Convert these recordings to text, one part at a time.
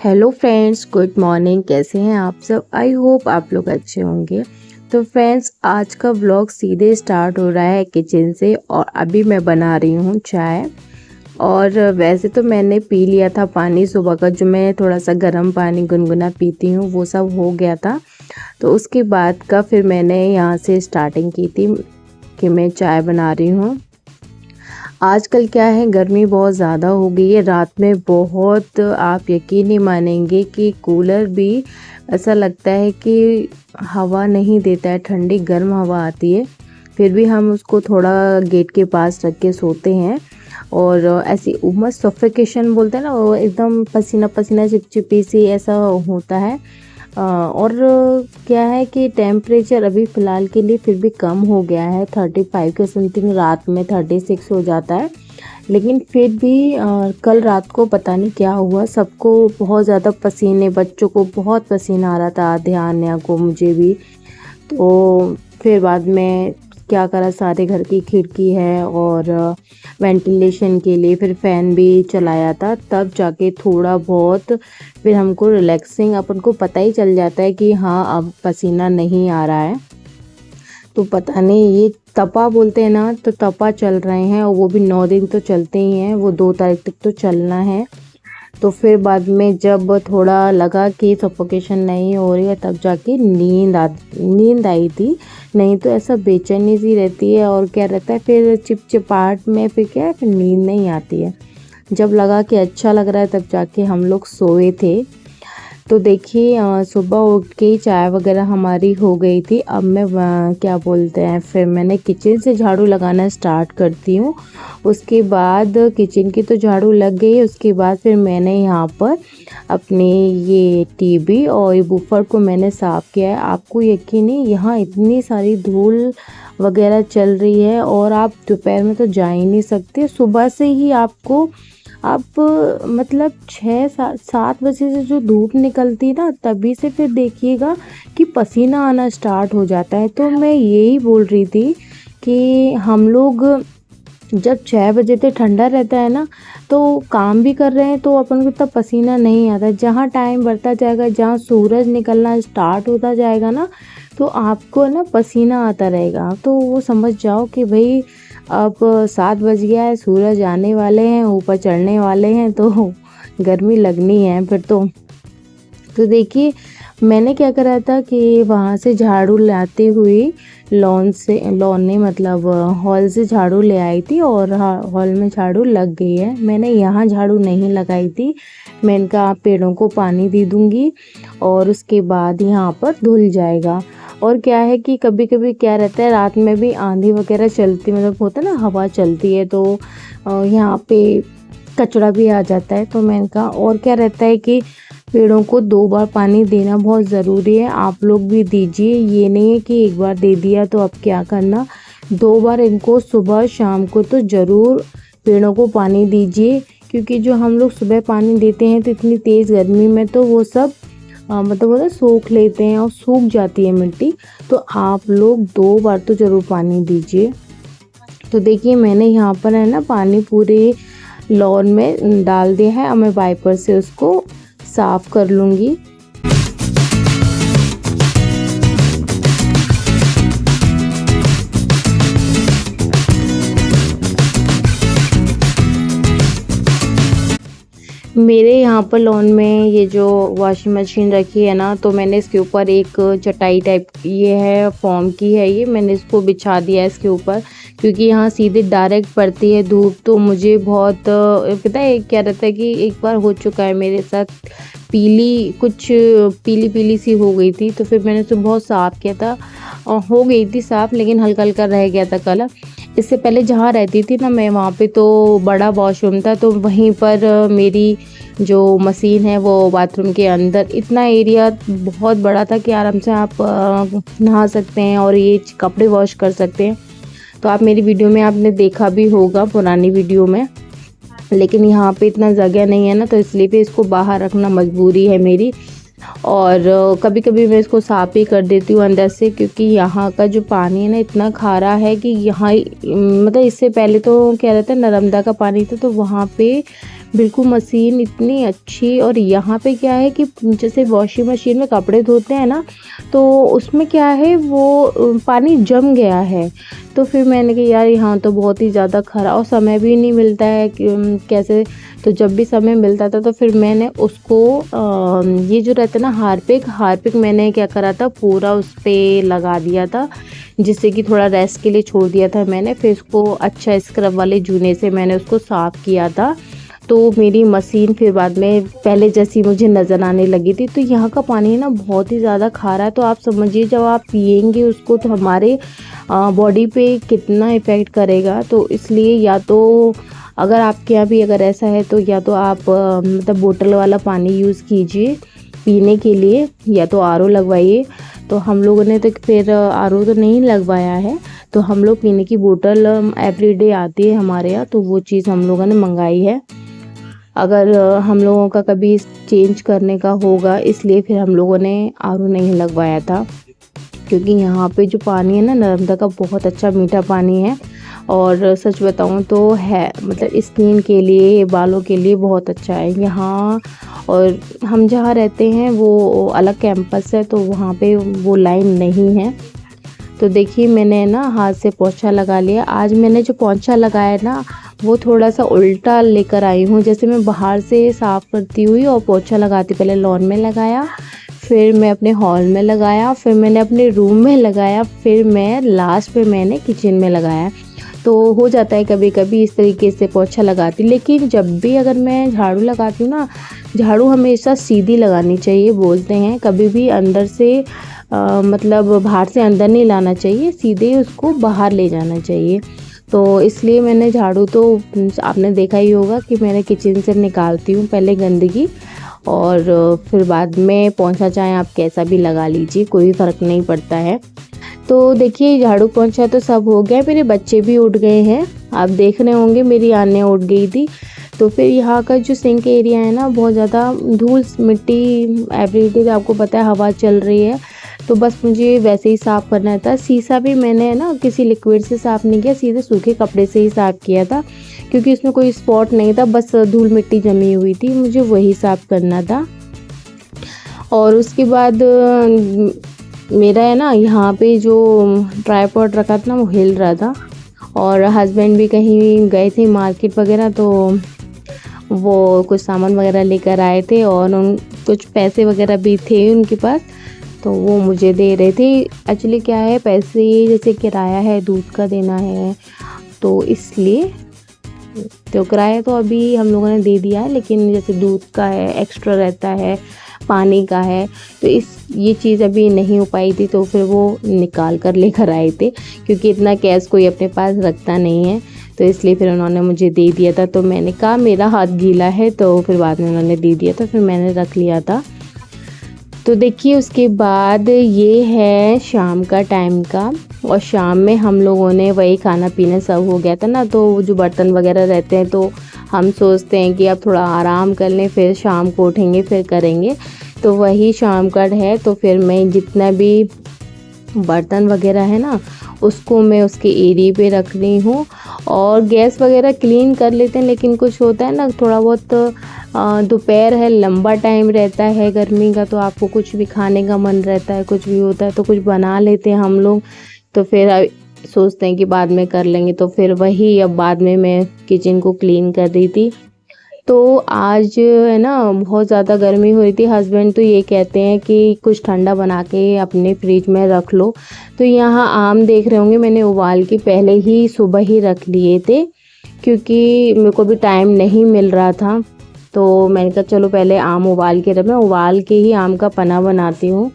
Hello friends, good morning. कैसे हैं आप सब? आई होप आप लोग अच्छे होंगे। तो फ्रेंड्स, आज का व्लॉग सीधे स्टार्ट हो रहा है किचन से और अभी मैं बना रही हूँ चाय। और वैसे तो मैंने पी लिया था पानी सुबह का, जो मैं थोड़ा सा गर्म पानी गुनगुना पीती हूँ, वो सब हो गया था। तो उसके बाद का फिर मैंने यहाँ से स्टार्टिंग की थी कि मैं चाय बना रही हूँ। आजकल क्या है, गर्मी बहुत ज़्यादा हो गई है। रात में बहुत, आप यकीन नहीं मानेंगे कि कूलर भी ऐसा लगता है कि हवा नहीं देता है, ठंडी गर्म हवा आती है। फिर भी हम उसको थोड़ा गेट के पास रख के सोते हैं और ऐसी उमस सफोकेशन बोलते हैं ना, वो एकदम पसीना पसीना चिपचिपी सी ऐसा होता है। और क्या है कि टेम्परेचर अभी फ़िलहाल के लिए फिर भी कम हो गया है, 35 के समथिंग, रात में 36 हो जाता है। लेकिन फिर भी कल रात को पता नहीं क्या हुआ, सबको बहुत ज़्यादा पसीने, बच्चों को बहुत पसीना आ रहा था, ध्यान को, मुझे भी। तो फिर बाद में क्या करा, सारे घर की खिड़की है और वेंटिलेशन के लिए फिर फ़ैन भी चलाया था, तब जाके थोड़ा बहुत फिर हमको रिलैक्सिंग, अपन को पता ही चल जाता है कि हाँ अब पसीना नहीं आ रहा है। तो पता नहीं, ये तपा बोलते हैं ना, तो तपा चल रहे हैं और वो भी 9 दिन तो चलते ही हैं, वो 2 तारीख तक तो चलना है। तो फिर बाद में जब थोड़ा लगा कि सफोकेशन नहीं हो रही है, तब जाके नींद आई थी। नहीं तो ऐसा बेचैनी सी रहती है और क्या रहता है, फिर चिपचिपाहट में फिर क्या है, फिर नींद नहीं आती है। जब लगा कि अच्छा लग रहा है, तब जाके हम लोग सोए थे। तो देखिए, सुबह उठ के चाय वगैरह हमारी हो गई थी। अब मैं क्या बोलते हैं, फिर मैंने किचन से झाड़ू लगाना स्टार्ट करती हूँ। उसके बाद किचन की तो झाड़ू लग गई, उसके बाद फिर मैंने यहाँ पर अपने ये टीवी और ये बूफर को मैंने साफ़ किया है। आपको यकीन नहीं, यहाँ इतनी सारी धूल वगैरह चल रही है और आप दोपहर में तो जा ही नहीं सकते। सुबह से ही आपको, आप मतलब 6-7 बजे से जो धूप निकलती है ना, तभी से फिर देखिएगा कि पसीना आना स्टार्ट हो जाता है। तो मैं यही बोल रही थी कि हम लोग जब 6 बजे तक ठंडा रहता है ना, तो काम भी कर रहे हैं तो अपन को तब पसीना नहीं आता। जहाँ टाइम बढ़ता जाएगा, जहाँ सूरज निकलना स्टार्ट होता जाएगा ना, तो आपको ना पसीना आता रहेगा। तो वो समझ जाओ कि भाई अब 7 बज गया है, सूरज आने वाले हैं, ऊपर चढ़ने वाले हैं, तो गर्मी लगनी है फिर तो देखिए, मैंने क्या करा था कि वहाँ से झाड़ू लाते हुए लॉन ने मतलब हॉल से झाड़ू ले आई थी और हॉल में झाड़ू लग गई है। मैंने यहाँ झाड़ू नहीं लगाई थी। मैंने कहा पेड़ों को पानी दे दूँगी और उसके बाद यहाँ पर धुल जाएगा। और क्या है कि कभी कभी क्या रहता है, रात में भी आंधी वगैरह चलती, मतलब होता है ना, हवा चलती है, तो यहाँ पे कचरा भी आ जाता है। तो मैंने कहा, और क्या रहता है कि पेड़ों को 2 बार पानी देना बहुत ज़रूरी है। आप लोग भी दीजिए, ये नहीं है कि एक बार दे दिया तो अब क्या करना, 2 बार इनको सुबह शाम को तो ज़रूर पेड़ों को पानी दीजिए। क्योंकि जो हम लोग सुबह पानी देते हैं तो इतनी तेज़ गर्मी में तो वो सब मतलब वो सोख लेते हैं और सूख जाती है मिट्टी। तो आप लोग 2 बार तो ज़रूर पानी दीजिए। तो देखिए, मैंने यहाँ पर है ना पानी पूरे लॉन में डाल दिया है। अब मैं वाइपर से उसको साफ़ कर लूँगी। मेरे यहाँ पर लॉन में ये जो वॉशिंग मशीन रखी है ना, तो मैंने इसके ऊपर एक चटाई टाइप, ये है फॉर्म की है, ये मैंने इसको बिछा दिया है इसके ऊपर। क्योंकि यहाँ सीधे डायरेक्ट पड़ती है धूप, तो मुझे बहुत पता है क्या रहता है कि एक बार हो चुका है मेरे साथ, पीली पीली सी हो गई थी। तो फिर मैंने उसे बहुत साफ़ किया था और हो गई थी साफ़, लेकिन हल्का हल्का रह गया था कलर। इससे पहले जहाँ रहती थी ना मैं, वहाँ पे तो बड़ा वॉशरूम था, तो वहीं पर मेरी जो मशीन है वो बाथरूम के अंदर, इतना एरिया बहुत बड़ा था कि आराम से आप नहा सकते हैं और ये कपड़े वॉश कर सकते हैं। तो आप मेरी वीडियो में आपने देखा भी होगा, पुरानी वीडियो में। लेकिन यहाँ पे इतना जगह नहीं है ना, तो इसलिए भी इसको बाहर रखना मजबूरी है मेरी। और कभी कभी मैं इसको साफ़ ही कर देती हूँ अंदर से, क्योंकि यहाँ का जो पानी है ना इतना खारा है कि यहाँ मतलब इससे पहले तो क्या रहता है, नर्मदा का पानी था, तो वहाँ पे बिल्कुल मशीन इतनी अच्छी। और यहाँ पे क्या है कि जैसे वॉशिंग मशीन में कपड़े धोते हैं ना, तो उसमें क्या है वो पानी जम गया है। तो फिर मैंने कहा यार यहाँ तो बहुत ही ज़्यादा खरा और समय भी नहीं मिलता है कि कैसे। तो जब भी समय मिलता था तो फिर मैंने उसको ये जो रहता है ना हारपिक मैंने क्या करा था पूरा उस पर लगा दिया था, जिससे कि थोड़ा रेस्ट के लिए छोड़ दिया था मैंने। फिर उसको अच्छा स्क्रब वाले जूने से मैंने उसको साफ़ किया था। तो मेरी मशीन फिर बाद में पहले जैसी मुझे नज़र आने लगी थी। तो यहाँ का पानी ना बहुत ही ज़्यादा खारा है। तो आप समझिए जब आप पिएंगे उसको तो हमारे बॉडी पे कितना इफ़ेक्ट करेगा। तो इसलिए या तो अगर आपके यहाँ भी अगर ऐसा है तो या तो आप मतलब बोतल वाला पानी यूज़ कीजिए पीने के लिए, या तो आरओ लगवाइए। तो हम लोगों ने तो फिर आरओ तो नहीं लगवाया है, तो हम लोग पीने की बोतल एवरीडे आती है हमारे यहाँ, तो वो चीज़ हम लोगों ने मंगाई है। अगर हम लोगों का कभी चेंज करने का होगा, इसलिए फिर हम लोगों ने आरओ नहीं लगवाया था। क्योंकि यहाँ पे जो पानी है ना नर्मदा का बहुत अच्छा मीठा पानी है। और सच बताऊँ तो है मतलब स्किन के लिए बालों के लिए बहुत अच्छा है यहाँ। और हम जहाँ रहते हैं वो अलग कैंपस है, तो वहाँ पे वो लाइन नहीं है। तो देखिए मैंने ना हाथ से पोंछा लगा लिया। आज मैंने जो पोंछा लगाया ना वो थोड़ा सा उल्टा लेकर आई हूँ। जैसे मैं बाहर से साफ़ करती हुई और पोंछा लगाती, पहले लॉन में लगाया, फिर मैं अपने हॉल में लगाया, फिर मैंने अपने रूम में लगाया, फिर मैं लास्ट पे मैंने किचन में लगाया। तो हो जाता है कभी कभी इस तरीके से पोंछा लगाती। लेकिन जब भी अगर मैं झाड़ू लगाती हूँ ना, झाड़ू हमेशा सीधी लगानी चाहिए बोलते हैं, कभी भी अंदर से मतलब बाहर से अंदर नहीं लाना चाहिए, सीधे उसको बाहर ले जाना चाहिए। तो इसलिए मैंने झाड़ू तो आपने देखा ही होगा कि मैंने किचन से निकालती हूँ पहले गंदगी, और फिर बाद में पोंछा चाहे आप कैसा भी लगा लीजिए, कोई फ़र्क नहीं पड़ता है। तो देखिए झाड़ू पोंछा तो सब हो गया, मेरे बच्चे भी उठ गए हैं। आप देख रहे होंगे मेरी आन्या उठ गई थी। तो फिर यहाँ का जो सिंक एरिया है ना बहुत ज़्यादा धूल मिट्टी एवरीडे, आपको पता है हवा चल रही है, तो बस मुझे वैसे ही साफ़ करना था। शीशा भी मैंने ना किसी लिक्विड से साफ़ नहीं किया, सीधे सूखे कपड़े से ही साफ़ किया था, क्योंकि उसमें कोई स्पॉट नहीं था, बस धूल मिट्टी जमी हुई थी, मुझे वही साफ़ करना था। और उसके बाद मेरा है ना यहाँ पे जो ट्राइपॉड रखा था ना वो हिल रहा था, और हस्बैंड भी कहीं गए थे मार्केट वगैरह, तो वो कुछ सामान वगैरह लेकर आए थे और उन कुछ पैसे वगैरह भी थे उनके पास, तो वो मुझे दे रहे थे। एक्चुअली क्या है पैसे जैसे किराया है, दूध का देना है, तो इसलिए तो किराया तो अभी हम लोगों ने दे दिया है, लेकिन जैसे दूध का है एक्स्ट्रा रहता है, पानी का है, तो ये चीज़ अभी नहीं हो पाई थी, तो फिर वो निकाल कर लेकर आए थे, क्योंकि इतना कैश कोई अपने पास रखता नहीं है, तो इसलिए फिर उन्होंने मुझे दे दिया था। तो मैंने कहा मेरा हाथ गीला है, तो फिर बाद में उन्होंने दे दिया था, फिर मैंने रख लिया था। तो देखिए उसके बाद ये है शाम का टाइम का, और शाम में हम लोगों ने वही खाना पीना सब हो गया था ना, तो जो बर्तन वगैरह रहते हैं तो हम सोचते हैं कि अब थोड़ा आराम कर लें, फिर शाम को उठेंगे फिर करेंगे, तो वही शाम का है। तो फिर मैं जितना भी बर्तन वगैरह है ना उसको मैं उसके एरिए पे रख रही हूँ, और गैस वगैरह क्लीन कर लेते हैं। लेकिन कुछ होता है ना थोड़ा बहुत, दोपहर है, लंबा टाइम रहता है गर्मी का, तो आपको कुछ भी खाने का मन रहता है, कुछ भी होता है तो कुछ बना लेते हैं हम लोग, तो फिर सोचते हैं कि बाद में कर लेंगे, तो फिर वही अब बाद में मैं किचन को क्लीन कर रही थी। तो आज है ना बहुत ज़्यादा गर्मी हो रही थी, हस्बैंड तो ये कहते हैं कि कुछ ठंडा बना के अपने फ्रिज में रख लो। तो यहाँ आम देख रहे होंगे मैंने उबाल के पहले ही सुबह ही रख लिए थे, क्योंकि मेरे को भी टाइम नहीं मिल रहा था, तो मैंने कहा चलो पहले आम उबाल के रख, मैं उबाल के ही आम का पन्ना बनाती हूँ।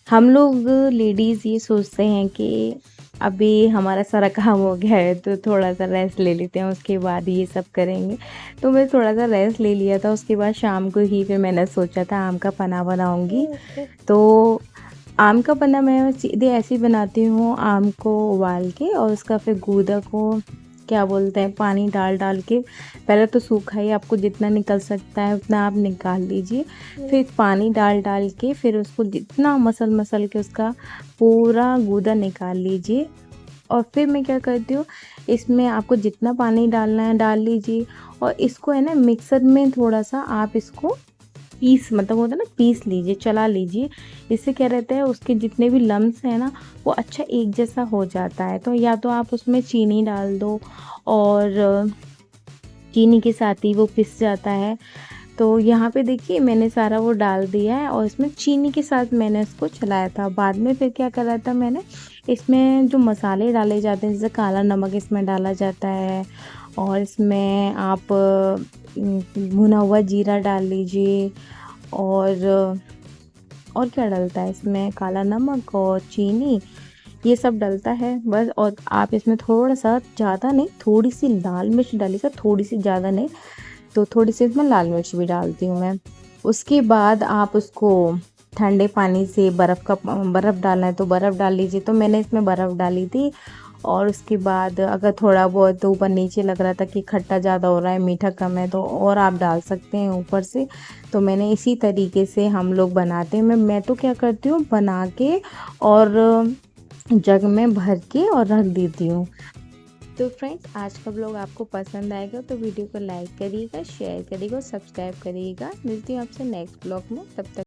हम लोग लेडीज़ ये सोचते हैं कि अभी हमारा सारा काम हो गया है तो थोड़ा सा रेस्ट ले लेते हैं, उसके बाद ये सब करेंगे। तो मैं थोड़ा सा रेस्ट ले लिया था, उसके बाद शाम को ही फिर मैंने सोचा था आम का पन्ना बनाऊंगी। तो आम का पन्ना मैं सीधे ऐसे ही बनाती हूँ, आम को उबाल के और उसका फिर गूदा को क्या बोलते हैं पानी डाल डाल के, पहले तो सूखा ही आपको जितना निकल सकता है उतना आप निकाल लीजिए। फिर पानी डाल डाल के फिर उसको जितना मसल मसल के उसका पूरा गूदा निकाल लीजिए। और फिर मैं क्या करती हूँ, इसमें आपको जितना पानी डालना है डाल लीजिए। और इसको है ना मिक्सर में थोड़ा सा आप इसको पीस, मतलब होता है ना, पीस लीजिए, चला लीजिए। इससे क्या रहता है, उसके जितने भी लम्स हैं ना वो अच्छा एक जैसा हो जाता है। तो या तो आप उसमें चीनी डाल दो और चीनी के साथ ही वो पिस जाता है। तो यहाँ पे देखिए मैंने सारा वो डाल दिया है और इसमें चीनी के साथ मैंने इसको चलाया था। बाद में फिर क्या करा था मैंने, इसमें जो मसाले डाले जाते हैं जैसे काला नमक इसमें डाला जाता है, और इसमें आप भुना हुआ जीरा डाल लीजिए। और क्या डलता है इसमें, काला नमक और चीनी, ये सब डलता है बस। और आप इसमें थोड़ा सा, ज़्यादा नहीं, थोड़ी सी लाल मिर्च डालिएगा, थोड़ी सी, ज़्यादा नहीं। तो थोड़ी सी इसमें लाल मिर्च भी डालती हूँ मैं। उसके बाद आप उसको ठंडे पानी से बर्फ़ डालना है तो बर्फ़ डाल लीजिए। तो मैंने इसमें बर्फ़ डाली थी। और उसके बाद अगर थोड़ा बहुत तो ऊपर नीचे लग रहा था कि खट्टा ज़्यादा हो रहा है, मीठा कम है, तो और आप डाल सकते हैं ऊपर से। तो मैंने इसी तरीके से हम लोग बनाते हैं। मैं तो क्या करती हूँ, बना के और जग में भर के और रख देती हूँ। तो फ्रेंड्स, आज का ब्लॉग आपको पसंद आएगा तो वीडियो को लाइक करिएगा, शेयर करिएगा और सब्सक्राइब करिएगा। मिलती हूँ आपसे नेक्स्ट ब्लॉग में, तब तक